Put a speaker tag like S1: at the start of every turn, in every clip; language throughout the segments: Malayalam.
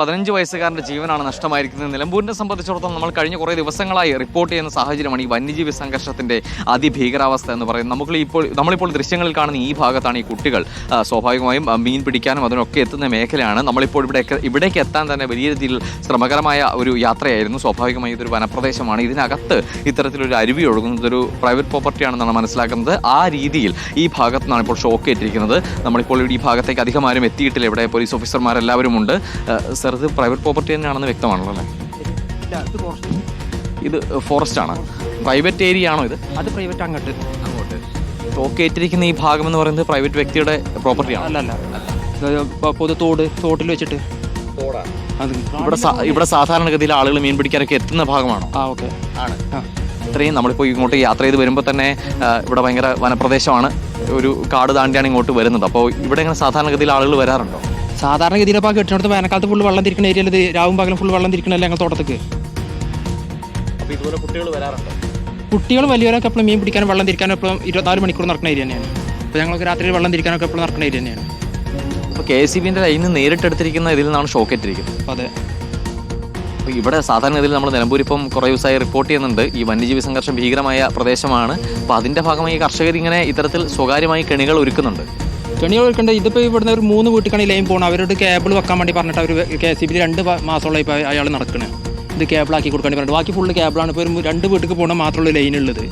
S1: 15 വയസ്സുകാരൻ്റെ ജീവനാണ് നഷ്ടമായിരിക്കുന്നത്. നിലമ്പൂരിനെ സംബന്ധിച്ചിടത്തോളം നമ്മൾ കഴിഞ്ഞ കുറേ ദിവസങ്ങളായി റിപ്പോർട്ട് ചെയ്യുന്ന സാഹചര്യമാണ് ഈ വന്യജീവി സംഘർഷത്തിൻ്റെ അതിഭീകരാവസ്ഥ എന്ന് പറയുന്നത്. നമ്മളിപ്പോൾ ദൃശ്യങ്ങളിൽ കാണുന്ന ഈ ഭാഗത്താണ് ഈ കുട്ടികൾ സ്വാഭാവികമായും മീൻ പിടിക്കാനും അതിനൊക്കെ എത്തുന്ന മേഖലയാണ്. നമ്മളിപ്പോൾ ഇവിടേക്ക് എത്താൻ തന്നെ വലിയ രീതിയിൽ ശ്രമകരമായ ഒരു യാത്രയായിരുന്നു. സ്വാഭാവികമായി ഇതൊരു വനപ്രദേശമാണ്. ഇതിനകത്ത് ഇത്തരത്തിലൊരു അരുവി ഒഴുകുന്നത് ഒരു പ്രൈവറ്റ് പ്രോപ്പർട്ടിയാണെന്നാണ് മനസ്സിലാക്കുന്നത്. ആ രീതിയിൽ ഈ ഭാഗത്തു നിന്നാണ് ഇപ്പോൾ ഷോക്ക് ഏറ്റിരിക്കുന്നത്. നമ്മളിപ്പോൾ ഈ ഭാഗത്തേക്ക് അധികം ആരും എത്തിയിട്ടില്ല. ഇവിടെ പോലീസ് ഓഫീസർമാരെല്ലാവരും ഉണ്ട്. ഇത് പ്രൈവറ്റ് പ്രോപ്പർട്ടി തന്നെയാണെന്ന് വ്യക്തമാണല്ലോ അല്ലേ? ഇത് ഫോറസ്റ്റ് ആണ്, പ്രൈവറ്റ് ഏരിയ ആണോ ഇത്?
S2: അത് പ്രൈവറ്റ് അങ്ങോട്ട്
S1: ഷോക്ക് ഏറ്റിരിക്കുന്ന ഈ ഭാഗം എന്ന് പറയുന്നത് പ്രൈവറ്റ് വ്യക്തിയുടെ പ്രോപ്പർട്ടിയാണ്?
S2: അല്ലല്ല, തോട്ടിൽ വെച്ചിട്ട്
S1: ഇവിടെ സാധാരണഗതിയിൽ ആളുകൾ മീൻ പിടിക്കാനൊക്കെ എത്തുന്ന ഭാഗമാണോ?
S2: ഓക്കെ
S1: ആണ്. ഇത്രയും നമ്മളിപ്പോൾ ഇങ്ങോട്ട് യാത്ര ചെയ്ത് വരുമ്പോൾ തന്നെ ഇവിടെ ഭയങ്കര വനപ്രദേശമാണ്, ഒരു കാട് താണ്ടിയാണ് ഇങ്ങോട്ട് വരുന്നത്. അപ്പോൾ ഇവിടെ ഇങ്ങനെ സാധാരണഗതിയിൽ ആളുകൾ വരാറുണ്ടോ?
S2: സാധാരണഗതിയിൽ ഇപ്പോൾ കെട്ടിനടുത്ത് വേനൽക്കാലത്ത് ഫുള്ള് വെള്ളം തിരിക്കുന്ന ഏരിയയിൽ ഇത് രാവും പകലും ഫുള്ള് വെള്ളം തിരിക്കണല്ലേ ഞങ്ങൾ തോട്ടത്തേക്ക്.
S1: അപ്പോൾ ഇതുപോലെ കുട്ടികൾ വരാറുണ്ടോ?
S2: കുട്ടികൾ വലിയവരൊക്കെ എപ്പോഴും മീൻ പിടിക്കാനും വെള്ളം തിരിക്കാനും എപ്പോഴും 24 മണിക്കൂർ നടക്കുന്ന ഏരിയ തന്നെയാണ്. അപ്പോൾ ഞങ്ങൾക്ക് രാത്രി വെള്ളം തിരിക്കാനൊക്കെ എപ്പോഴും നടക്കുന്ന ഏരിയ തന്നെയാണ്.
S1: അപ്പോൾ KSEBിൻ്റെ ലൈനിൽ നിന്ന് നേരിട്ടെടുത്തിരിക്കുന്ന ഇതിൽ നിന്നാണ് ഷോക്ക് ഏറ്റിരിക്കുന്നത്.
S2: അതെ.
S1: അപ്പോൾ ഇവിടെ സാധാരണഗതിയിൽ നമ്മൾ നിലമ്പൂർ ഇപ്പം കുറേ ദിവസമായി റിപ്പോർട്ട് ചെയ്യുന്നുണ്ട് ഈ വന്യജീവി സംഘർഷം ഭീകരമായ പ്രദേശമാണ്. അപ്പോൾ അതിൻ്റെ ഭാഗമായി കർഷകർ ഇങ്ങനെ ഇത്തരത്തിൽ സ്വകാര്യമായി കെണികൾ ഒരുക്കുന്നുണ്ട്.
S2: കെണികൾ ഒരുക്കേണ്ടത് ഇതിപ്പോൾ ഇവിടുന്ന് ഒരു 3 വീട്ടിലാണ് ലൈൻ പോകണം. അവരോട് കേബിൾ വെക്കാൻ വേണ്ടി പറഞ്ഞിട്ട് അവർ KSEBിൽ 2 മാസമുള്ള ഇപ്പോൾ അയാൾ നടക്കുന്നത്. ഇത് കേബിളാക്കി കൊടുക്കാൻ പറഞ്ഞിട്ട് ബാക്കി ഫുള്ള് കേബിളാണ്. ഇപ്പോൾ ഒരു 2 വീട്ടിൽ പോകണം മാത്രമുള്ള ലൈൻ ഉള്ളത്.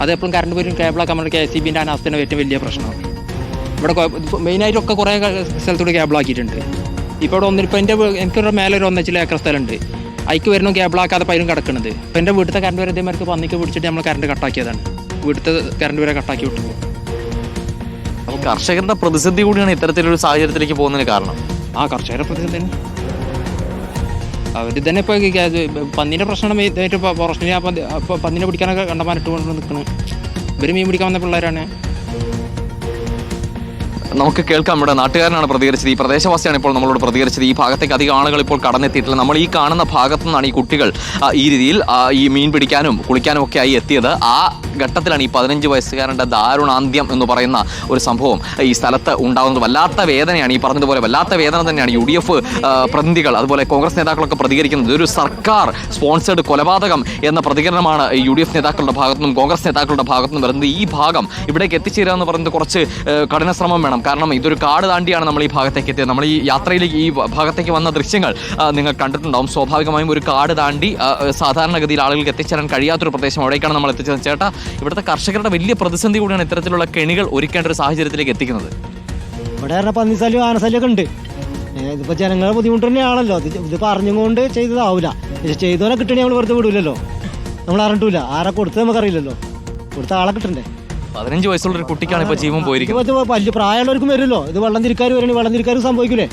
S2: അതെപ്പോഴും കറണ്ട് പോലും കേബിളാക്കാൻ പറഞ്ഞിട്ട് KSEBിൻ്റെ അനാസ്ഥയാണ് ഏറ്റവും വലിയ പ്രശ്നം. ഇവിടെ മെയിനായിട്ടൊക്കെ കുറേ സ്ഥലത്തൂടെ കേബിളാക്കിയിട്ടുണ്ട്. ഇപ്പോൾ ഇവിടെ ഒന്നിപ്പോൾ എനിക്കൊരു മേലെ ഒരു 1.5 ഏക്കർ സ്ഥലമുണ്ട്. അതിക്ക് വരുന്ന കേബിളാക്കാതെ പൈരും കിടക്കുന്നത്. ഇപ്പോൾ എൻ്റെ വീട്ടിലത്തെ കറണ്ട് വരെ ഇതേമാർക്ക് പന്നിക്ക് പിടിച്ചിട്ട് നമ്മൾ കറണ്ട് കട്ടാക്കിയതാണ്. വീട്ടിലത്തെ കറണ്ട് വരെ കട്ടാക്കി വിട്ടു.
S1: അപ്പോൾ കർഷകരുടെ പ്രതിസന്ധി കൂടിയാണ് ഇത്തരത്തിലൊരു സാഹചര്യത്തിലേക്ക് പോകുന്നതിന് കാരണം.
S2: കർഷകരുടെ പ്രതിസന്ധി തന്നെ. അവർ തന്നെ ഇപ്പോൾ പന്നീൻ്റെ പ്രശ്നം ഇതായിട്ട് ഫോറസ്റ്റിന് പന്നീനെ പിടിക്കാനൊക്കെ കണ്ടമാനിട്ട് കൊണ്ട് നിൽക്കുന്നത്. ഇവർ മീൻ പിടിക്കാൻ വന്ന പിള്ളേരാണ്.
S1: നമുക്ക് കേൾക്കാം. ഇവിടെ നാട്ടുകാരനാണ് പ്രതികരിച്ചത്, ഈ പ്രദേശവാസിയാണ് ഇപ്പോൾ നമ്മളോട് പ്രതികരിച്ചത്. ഈ ഭാഗത്തേക്ക് അധികം ആളുകൾ ഇപ്പോൾ കടന്നെത്തിയിട്ടില്ല. നമ്മൾ ഈ കാണുന്ന ഭാഗത്തു നിന്നാണ് ഈ കുട്ടികൾ ഈ രീതിയിൽ ഈ മീൻ പിടിക്കാനും കുളിക്കാനും ഒക്കെ ആയി എത്തിയത്. ആ ഘട്ടത്തിലാണ് ഈ 15 വയസ്സുകാരൻ്റെ ദാരുണാന്ത്യം എന്ന് പറയുന്ന ഒരു സംഭവം ഈ സ്ഥലത്ത് ഉണ്ടാകുന്നത്. വല്ലാത്ത വേദനയാണ്. ഈ പറഞ്ഞതുപോലെ വല്ലാത്ത വേദന തന്നെയാണ് UDF പ്രതിനിധികൾ അതുപോലെ കോൺഗ്രസ് നേതാക്കളൊക്കെ പ്രതികരിക്കുന്നത്. ഇതൊരു സർക്കാർ സ്പോൺസേഡ് കൊലപാതകം എന്ന പ്രതികരണമാണ് UDF നേതാക്കളുടെ ഭാഗത്തുനിന്നും കോൺഗ്രസ് നേതാക്കളുടെ ഭാഗത്തുനിന്നും വരുന്നത്. ഈ ഭാഗം ഇവിടേക്ക് എത്തിച്ചേരുക എന്ന് പറയുന്നത് കുറച്ച് കഠിന ശ്രമം വേണം. കാരണം ഇതൊരു കാട് താണ്ടിയാണ് നമ്മൾ ഈ ഭാഗത്തേക്ക് എത്തിയത്. നമ്മൾ ഈ യാത്രയിലേക്ക് ഈ ഭാഗത്തേക്ക് വന്ന ദൃശ്യങ്ങൾ നിങ്ങൾ കണ്ടിട്ടുണ്ടാവും. സ്വാഭാവികമായും ഒരു കാട് താണ്ടി സാധാരണഗതിയിൽ ആളുകൾക്ക് എത്തിച്ചേരാൻ കഴിയാത്തൊരു പ്രദേശം അവിടേക്കാണ് നമ്മൾ എത്തിച്ചത്. ചേട്ടാ, ഇവിടുത്തെ കർഷകരുടെ വലിയ പ്രതിസന്ധി കൂടിയാണ് ഇത്തരത്തിലുള്ള കെണികൾ ഒരുക്കേണ്ട ഒരു സാഹചര്യത്തിലേക്ക് എത്തിക്കുന്നത്.
S3: ഇവിടെ പന്നിശല്യം ആനശല്യമൊക്കെ ഉണ്ട്. ഇതിപ്പോൾ ജനങ്ങളുടെ ബുദ്ധിമുട്ട് തന്നെയാണല്ലോ. ഇത് പറഞ്ഞുകൊണ്ട് ചെയ്തതാവില്ല. ചെയ്തോനെ കിട്ടണേ നമ്മൾ വെറുതെ വിടൂലല്ലോ. നമ്മൾ അറിഞ്ഞിട്ടില്ല ആരെ കൊടുത്തത് നമുക്കറിയില്ലല്ലോ. കൊടുത്ത ആളെ കിട്ടണ്ടേ.
S1: 15 വയസ്സുള്ള ഒരു കുട്ടിക്കാണ് ഇപ്പോൾ ജീവൻ പോയിരിക്കുന്നത്.
S3: വലിയ പ്രായമുള്ളവർക്കും വരുമല്ലോ. ഇത് വെള്ളം തിരിക്കാർ വരണേ, വെള്ളം തിരിക്കാർ സംഭവിക്കൂലേ?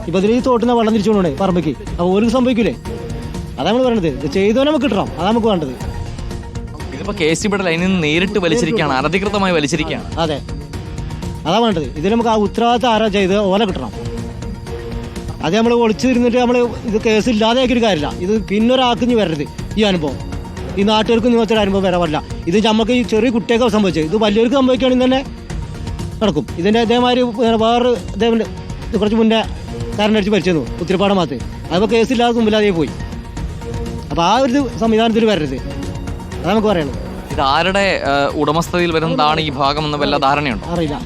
S3: ഇപ്പൊ ഇതിൽ ഈ തോട്ടുന്ന വെള്ളം തിരിച്ചു കൊണ്ടേ പറമ്പയ്ക്ക്, അപ്പോൾ ഓർക്ക് സംഭവിക്കൂലേ? അതാ നമ്മൾ പറയണത്. ഇത് ചെയ്തോനെ നമുക്ക് കിട്ടണം, അതാ നമുക്ക് വേണ്ടത്.
S1: ഇതിപ്പോൾ KSEBിയുടെ ലൈനിൽ നിന്ന് നേരിട്ട് വലിച്ചിരിക്കുകയാണ്, അനധികൃതമായി വലിച്ചിരിക്കുകയാണ്.
S3: അതെ, അതാ വേണ്ടത്. ഇതിൽ നമുക്ക് ആ ഉത്തരവാദിത്തം ആരാ ചെയ്ത് ഓല കിട്ടണം. അത് നമ്മൾ ഒളിച്ചു തിരിഞ്ഞിട്ട് നമ്മൾ ഇത് കേസില്ലാതെ ആക്കിയൊരു കാര്യമില്ല. ഇത് പിന്നൊരാക്കിഞ്ഞ് വരരുത് ഈ അനുഭവം. ഈ നാട്ടുകാർക്ക് നിങ്ങൾക്കൊരു അനുഭവം വരാൻ പാടില്ല. ഇത് നമുക്ക് ഈ ചെറിയ കുട്ടിയൊക്കെ സംഭവിച്ചത്, ഇത് വലിയവർക്ക് സംഭവിക്കുകയാണെങ്കിൽ തന്നെ നടക്കും. ഇതിൻ്റെ ഇതേമാതിരി വേറെ ഇതേപോലെ കുറച്ച് മുന്നേ കറണ്ട് അടിച്ച് ഭരിച്ചിരുന്നു ഉത്തിരിപ്പാടം ഭാഗത്ത്. അതിപ്പോൾ കേസില്ലാതെ മുമ്പില്ലാതെ പോയി. അപ്പോൾ ആ ഒരു സംവിധാനത്തിൽ വരരുത്, അത് നമുക്ക് പറയണം.
S1: ഇത് ആരുടെ ഉടമസ്ഥതയിൽ വരുന്നതാണ് ഈ ഭാഗം എന്ന് വല്ല ധാരണയുണ്ടോ?
S3: അറിയില്ല.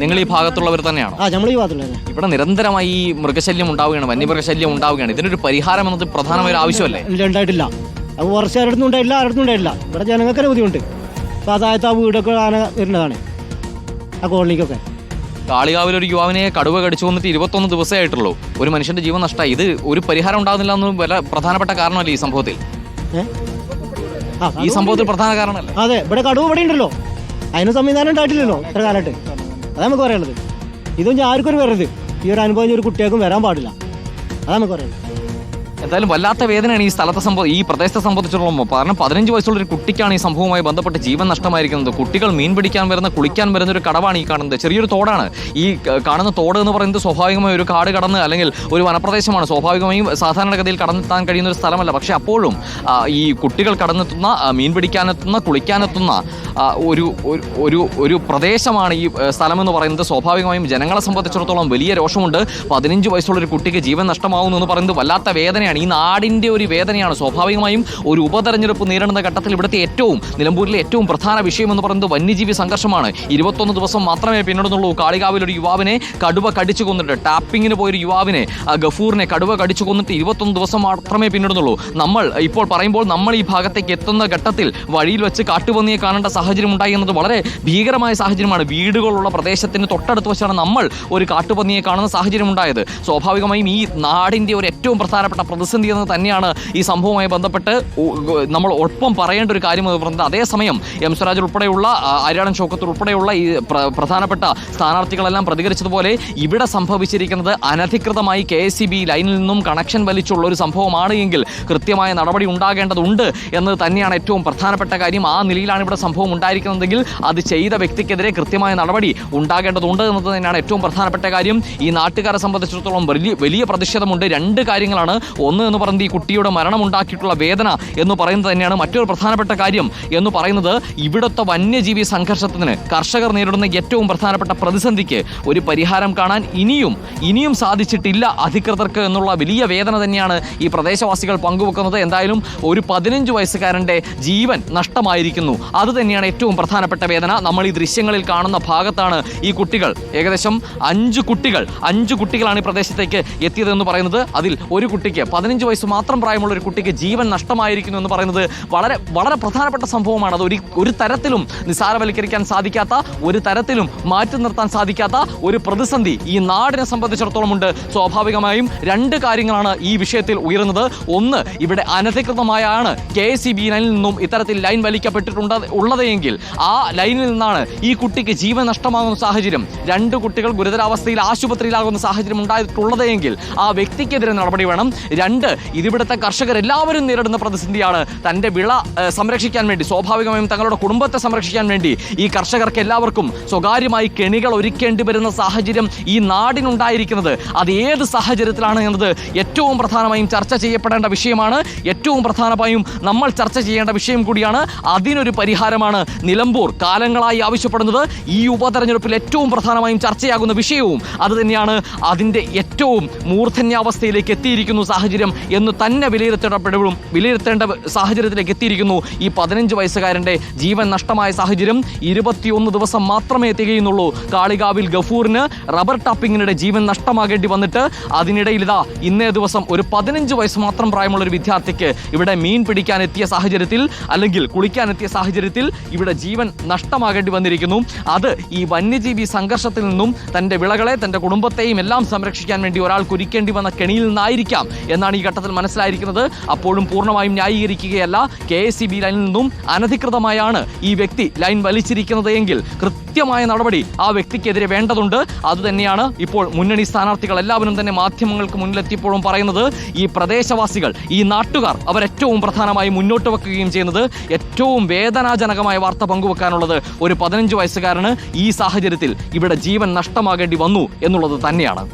S1: നിങ്ങൾ ഈ ഭാഗത്തുള്ളവർ തന്നെയാണോ?
S3: നമ്മൾ ഈ ഭാഗത്തുള്ള.
S1: ഇവിടെ നിരന്തരമായി ഈ മൃഗശല്യം ഉണ്ടാവുകയാണ്, വന്യമൃഗശല്യം ഉണ്ടാവുകയാണ്. ഇതിനൊരു പരിഹാരം എന്നത് പ്രധാനമായ ഒരു ആവശ്യമല്ലേ?
S3: ഉണ്ടായിട്ടില്ല. അപ്പോൾ കുറച്ച് ആരുടെ ഉണ്ടായിട്ടില്ല, ആരുടെ ഉണ്ടായിട്ടില്ല. ഇവിടെ ജനങ്ങൾക്ക് ബുദ്ധിമുട്ട്. അപ്പോൾ അതായത് ആ വീടൊക്കെ ആന വരുന്നതാണ് ആ കോളനിക്കൊക്കെ.
S1: കാളികാവിൽ ഒരു യുവാവിനെ കടുവ കടിച്ചു വന്നിട്ട് 21 ദിവസമേ ആയിട്ടുള്ളൂ. ഒരു മനുഷ്യന്റെ ജീവൻ നഷ്ടമായി. ഇത് ഒരു പരിഹാരം ഉണ്ടാകുന്നില്ല എന്ന് വല്ല പ്രധാനപ്പെട്ട കാരണമല്ലേ ഈ സംഭവത്തിൽ? ഈ സംഭവത്തിൽ പ്രധാന കാരണമല്ലേ?
S3: അതെ, ഇവിടെ കടുവ ഇവിടെ ഉണ്ടല്ലോ, അതിന് സംവിധാനം ഉണ്ടായിട്ടില്ലല്ലോ ഇത്ര കാലമായിട്ട്. അതാ നമുക്ക് പറയാനുള്ളത്. ഇതൊന്നും ആർക്കും വരരുത്. ഈ ഒരു അനുഭവം ഒരു കുട്ടികൾക്കും വരാൻ പാടില്ല, അതാ നമുക്ക് പറയുന്നത്.
S1: എന്തായാലും വല്ലാത്ത വേദനയാണ് ഈ സ്ഥലത്തെ ഈ പ്രദേശത്തെ സംബന്ധിച്ചിടത്തോളം. കാരണം 15 വയസ്സുള്ള ഒരു കുട്ടിക്കാണ് ഈ സംഭവവുമായി ബന്ധപ്പെട്ട് ജീവൻ നഷ്ടമായിരിക്കുന്നത്. കുട്ടികൾ മീൻ പിടിക്കാൻ വരുന്ന, കുളിക്കാൻ വരുന്ന ഒരു കടവാണ് ഈ കാണുന്നത്. ചെറിയൊരു തോടാണ് ഈ കാണുന്ന. തോട് എന്ന് പറയുന്നത് സ്വാഭാവികമായി ഒരു കാട് കടന്ന് അല്ലെങ്കിൽ ഒരു വനപ്രദേശമാണ്. സ്വാഭാവികമായും സാധാരണഗതിയിൽ കടന്നെത്താൻ കഴിയുന്ന ഒരു സ്ഥലമല്ല. പക്ഷേ അപ്പോഴും ഈ കുട്ടികൾ കടന്നെത്തുന്ന, മീൻ പിടിക്കാനെത്തുന്ന, കുളിക്കാനെത്തുന്ന ഒരു പ്രദേശമാണ് ഈ സ്ഥലമെന്ന് പറയുന്നത്. സ്വാഭാവികമായും ജനങ്ങളെ സംബന്ധിച്ചിടത്തോളം വലിയ രോഷമുണ്ട്. 15 വയസ്സുള്ള ഒരു കുട്ടിക്ക് ജീവൻ നഷ്ടമാവുന്നു എന്ന് പറയുന്നത് വല്ലാത്ത വേദനയാണ്. ഈ നാടിൻ്റെ ഒരു വേദനയാണ്. സ്വാഭാവികമായും ഒരു ഉപതെരഞ്ഞെടുപ്പ് നേരിടുന്ന ഘട്ടത്തിൽ ഇവിടുത്തെ നിലമ്പൂരിലെ ഏറ്റവും പ്രധാന വിഷയം എന്ന് പറയുന്നത് വന്യജീവി സംഘർഷമാണ്. 21 ദിവസം മാത്രമേ പിന്നിടുന്നുള്ളൂ. കാളികാവിൽ ഒരു യുവാവിനെ കടുവ കടിച്ചു കൊന്നിട്ട്, ടാപ്പിങ്ങിന് പോയൊരു യുവാവിനെ, ഗഫൂറിനെ കടുവ കടിച്ചു കൊന്നിട്ട് 21 ദിവസം മാത്രമേ പിന്നിടുന്നുള്ളൂ. നമ്മൾ ഇപ്പോൾ പറയുമ്പോൾ നമ്മൾ ഈ ഭാഗത്തേക്ക് എത്തുന്ന ഘട്ടത്തിൽ വഴിയിൽ വെച്ച് കാട്ടുപന്നിയെ കാണേണ്ട സാഹചര്യം ഉണ്ടായി എന്നത് വളരെ ഭീകരമായ സാഹചര്യമാണ്. വീടുകളുള്ള പ്രദേശത്തിന് തൊട്ടടുത്ത് വെച്ചാണ് നമ്മൾ ഒരു കാട്ടുപന്നിയെ കാണുന്ന സാഹചര്യം ഉണ്ടായത്. സ്വാഭാവികമായും ഈ നാടിൻ്റെ ഒരു ഏറ്റവും പ്രധാനപ്പെട്ട പ്രതിസന്ധി എന്ന് തന്നെയാണ് ഈ സംഭവവുമായി ബന്ധപ്പെട്ട് നമ്മൾ ഒപ്പം പറയേണ്ട ഒരു കാര്യം എന്ന് പറയുന്നത്. അതേസമയം എം സ്വരാജ് ഉൾപ്പെടെയുള്ള, ആര്യാടൻ ഷൗക്കത്ത് ഉൾപ്പെടെയുള്ള ഈ പ്രധാനപ്പെട്ട സ്ഥാനാർത്ഥികളെല്ലാം പ്രതികരിച്ചതുപോലെ ഇവിടെ സംഭവിച്ചിരിക്കുന്നത് അനധികൃതമായി KSEB ലൈനിൽ നിന്നും കണക്ഷൻ വലിച്ചുള്ള ഒരു സംഭവമാണ് എങ്കിൽ കൃത്യമായ നടപടി ഉണ്ടാകേണ്ടതുണ്ട് എന്ന് തന്നെയാണ് ഏറ്റവും പ്രധാനപ്പെട്ട കാര്യം. ആ നിലയിലാണ് ഇവിടെ സംഭവം ഉണ്ടായിരിക്കുന്നതെങ്കിൽ അത് ചെയ്ത വ്യക്തിക്കെതിരെ കൃത്യമായ നടപടി ഉണ്ടാകേണ്ടതുണ്ട് എന്നത് തന്നെയാണ് ഏറ്റവും പ്രധാനപ്പെട്ട കാര്യം. ഈ നാട്ടുകാരെ സംബന്ധിച്ചിടത്തോളം വലിയ പ്രതിഷേധമുണ്ട്. 2 കാര്യങ്ങളാണ്. ഒന്ന് എന്ന് പറയുന്നത് ഈ കുട്ടിയുടെ മരണം ഉണ്ടാക്കിയിട്ടുള്ള വേദന എന്ന് പറയുന്നത് തന്നെയാണ്. മറ്റൊരു പ്രധാനപ്പെട്ട കാര്യം എന്ന് പറയുന്നത് ഇവിടുത്തെ വന്യജീവി സംഘർഷത്തിന് കർഷകർ നേരിടുന്ന ഏറ്റവും പ്രധാനപ്പെട്ട പ്രതിസന്ധിക്ക് ഒരു പരിഹാരം കാണാൻ ഇനിയും സാധിച്ചിട്ടില്ല അധികൃതർക്ക് എന്നുള്ള വലിയ വേദന തന്നെയാണ് ഈ പ്രദേശവാസികൾ പങ്കുവെക്കുന്നത്. എന്തായാലും ഒരു 15 വയസ്സുകാരൻ്റെ ജീവൻ നഷ്ടമായിരിക്കുന്നു. അത് തന്നെയാണ് ഏറ്റവും പ്രധാനപ്പെട്ട വേദന. നമ്മൾ ഈ ദൃശ്യങ്ങളിൽ കാണുന്ന ഭാഗത്താണ് ഈ കുട്ടികൾ, ഏകദേശം 5 കുട്ടികളാണ് ഈ പ്രദേശത്തേക്ക് എത്തിയതെന്ന് പറയുന്നത്. അതിൽ ഒരു കുട്ടിക്ക് 15 വയസ്സ് മാത്രം പ്രായമുള്ള ഒരു കുട്ടിക്ക് ജീവൻ നഷ്ടമായിരിക്കുന്നു എന്ന് പറയുന്നത് വളരെ വളരെ പ്രധാനപ്പെട്ട സംഭവമാണ്. അത് ഒരു തരത്തിലും നിസ്സാരവൽക്കരിക്കാൻ സാധിക്കാത്ത, ഒരു തരത്തിലും മാറ്റി നിർത്താൻ സാധിക്കാത്ത ഒരു പ്രതിസന്ധി ഈ നാടിനെ സംബന്ധിച്ചിടത്തോളം ഉണ്ട്. സ്വാഭാവികമായും 2 കാര്യങ്ങളാണ് ഈ വിഷയത്തിൽ ഉയരുന്നത്. ഒന്ന്, ഇവിടെ അനധികൃതമായാണ് KSEB ലൈനിൽ നിന്നും ഇത്തരത്തിൽ ലൈൻ ഉള്ളതെങ്കിൽ ആ ലൈനിൽ നിന്നാണ് ഈ കുട്ടിക്ക് ജീവൻ നഷ്ടമാകുന്ന സാഹചര്യം, 2 കുട്ടികൾ ഗുരുതരാവസ്ഥയിൽ ആശുപത്രിയിലാകുന്ന സാഹചര്യം ഉണ്ടായിട്ടുള്ളതെങ്കിൽ ആ വ്യക്തിക്കെതിരെ നടപടി വേണം. 2, ഇതിവിടുത്തെ കർഷകർ എല്ലാവരും നേരിടുന്ന പ്രതിസന്ധിയാണ്. തൻ്റെ വിള സംരക്ഷിക്കാൻ വേണ്ടി, സ്വാഭാവികമായും തങ്ങളുടെ കുടുംബത്തെ സംരക്ഷിക്കാൻ വേണ്ടി ഈ കർഷകർക്ക് എല്ലാവർക്കും സ്വകാര്യമായി കെണികൾ ഒരുക്കേണ്ടി വരുന്ന സാഹചര്യം ഈ നാടിനുണ്ടായിരിക്കുന്നത്. അത് ഏത് സാഹചര്യത്തിലാണ് എന്നത് ഏറ്റവും പ്രധാനമായും ചർച്ച ചെയ്യപ്പെടേണ്ട വിഷയമാണ്. ഏറ്റവും പ്രധാനമായും നമ്മൾ ചർച്ച ചെയ്യേണ്ട വിഷയം കൂടിയാണ്. അതിനൊരു പരിഹാരമാണ് നിലമ്പൂർ കാലങ്ങളായി ആവശ്യപ്പെടുന്നത്. ഈ ഉപതെരഞ്ഞെടുപ്പിൽ ഏറ്റവും പ്രധാനമായും ചർച്ചയാകുന്ന വിഷയവും അത് തന്നെയാണ്. അതിൻ്റെ ഏറ്റവും മൂർധന്യാവസ്ഥയിലേക്ക് എത്തിയിരിക്കുന്നു സാഹചര്യം എന്ന് തന്നെ വിലയിരുത്തേണ്ട സാഹചര്യത്തിലേക്ക് എത്തിയിരിക്കുന്നു. ഈ 15 വയസ്സുകാരൻ്റെ ജീവൻ നഷ്ടമായ സാഹചര്യം 21 ദിവസം മാത്രമേ തികയുന്നുള്ളൂ. കാളികാവിൽ ഗഫൂറിന് റബ്ബർ ടാപ്പിങ്ങിനിടെ ജീവൻ നഷ്ടമാകേണ്ടി വന്നിട്ട് അതിനിടയിൽ ഇന്നേ ദിവസം ഒരു 15 വയസ്സ് മാത്രം പ്രായമുള്ള ഒരു വിദ്യാർത്ഥിക്ക് ഇവിടെ മീൻ പിടിക്കാൻ എത്തിയ സാഹചര്യത്തിൽ, അല്ലെങ്കിൽ കുളിക്കാൻ എത്തിയ സാഹചര്യത്തിൽ ഇവിടെ ജീവൻ നഷ്ടമാകേണ്ടി വന്നിരിക്കുന്നു. അത് ഈ വന്യജീവി സംഘർഷത്തിൽ നിന്നും തൻ്റെ വിളകളെ, തൻ്റെ കുടുംബത്തെയും എല്ലാം സംരക്ഷിക്കാൻ വേണ്ടി ഒരാൾ കുരിക്കേണ്ടി വന്ന കെണിയിൽ നിന്നായിരിക്കാം എന്നാണ് ഈ ഘട്ടത്തിൽ മനസ്സിലായിരിക്കുന്നത്. അപ്പോഴും പൂർണ്ണമായും ന്യായീകരിക്കുകയല്ല. KSEB ലൈനിൽ നിന്നും അനധികൃതമായാണ് ഈ വ്യക്തി ലൈൻ വലിച്ചിരിക്കുന്നത് എങ്കിൽ കൃത്യമായ നടപടി ആ വ്യക്തിക്കെതിരെ വേണ്ടതുണ്ട്. അതുതന്നെയാണ് ഇപ്പോൾ മുന്നണി സ്ഥാനാർത്ഥികൾ എല്ലാവരും തന്നെ മാധ്യമങ്ങൾക്ക് മുന്നിലെത്തിയപ്പോഴും പറയുന്നത്. ഈ പ്രദേശവാസികൾ, ഈ നാട്ടുകാർ അവരേറ്റവും പ്രധാനമായി മുന്നോട്ട് വെക്കുകയും ചെയ്യുന്നത്, ഏറ്റവും വേദനാജനകമായ വാർത്ത പങ്കുവെക്കാനുള്ളത് ഒരു 15 വയസ്സുകാരന് ഈ സാഹചര്യത്തിൽ ഇവിടെ ജീവൻ നഷ്ടമാകേണ്ടി വന്നു എന്നുള്ളത് തന്നെയാണ്.